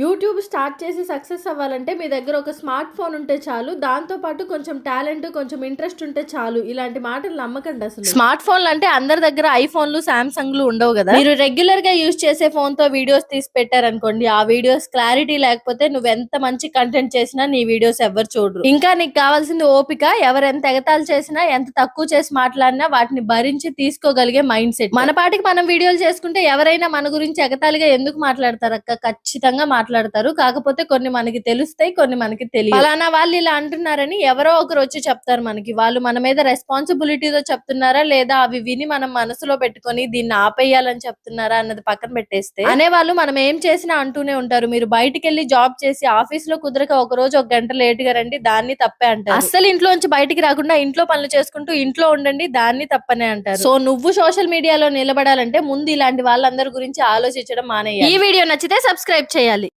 YouTube start చేసి success అవ్వాలంటే మీ దగ్గర ఒక స్మార్ట్ ఫోన్ ఉంటే చాలు. దాంతో పాటు కొంచెం టాలెంట్, కొంచెం ఇంట్రెస్ట్ ఉంటే చాలు. ఇలాంటి మాటలు నమ్మకండి అసలు. స్మార్ట్ ఫోన్లు అంటే అందరి దగ్గర ఐఫోన్లు, సామ్సంగ్లు ఉండవు కదా. మీరు రెగ్యులర్ గా యూజ్ చేసే ఫోన్ తో వీడియోస్ తీసి పెట్టారనుకోండి, ఆ వీడియోస్ క్లారిటీ లేకపోతే నువ్వెంత మంచి కంటెంట్ చేసినా నీ వీడియోస్ ఎవ్వరు చూడరు. ఇంకా నీకు కావాల్సింది ఓపిక. ఎవరెంత ఎగతాలు చేసినా, ఎంత తక్కువ చేసి మాట్లాడినా వాటిని భరించి తీసుకోగలిగే మైండ్ సెట్. మన పాటికి మనం వీడియోలు చేసుకుంటే ఎవరైనా మన గురించి ఎగతాళిగా ఎందుకు మాట్లాడతారు అక్క? ఖచ్చితంగా మాట్లాడతారు. కాకపోతే కొన్ని మనకి తెలుస్తాయి, కొన్ని మనకి తెలియదు. ఫలానా వాళ్ళు ఇలా అంటున్నారని ఎవరో ఒకరు వచ్చి చెప్తారు మనకి. వాళ్ళు మన మీద రెస్పాన్సిబిలిటీతో చెప్తున్నారా, లేదా అవి విని మనం మనసులో పెట్టుకొని దీన్ని ఆపేయాలని చెప్తున్నారా అన్నది పక్కన పెట్టేస్తే, అనేవాళ్ళు మనం ఏం చేసినా అంటూనే ఉంటారు. మీరు బయటికి వెళ్ళి జాబ్ చేసి ఆఫీస్ లో కుదరక ఒక రోజు ఒక గంట లేట్ గా రండి, దాన్ని తప్పే అంటారు. అస్సలు ఇంట్లోంచి బయటికి రాకుండా ఇంట్లో పనులు చేసుకుంటూ ఇంట్లో ఉండండి, దాన్ని తప్పనే అంటారు. సో నువ్వు సోషల్ మీడియాలో నిలబడాలంటే ముందు ఇలాంటి వాళ్ళందరి గురించి ఆలోచించడం మానేయాలి. ఈ వీడియో నచ్చితే సబ్స్క్రైబ్ చేయాలి.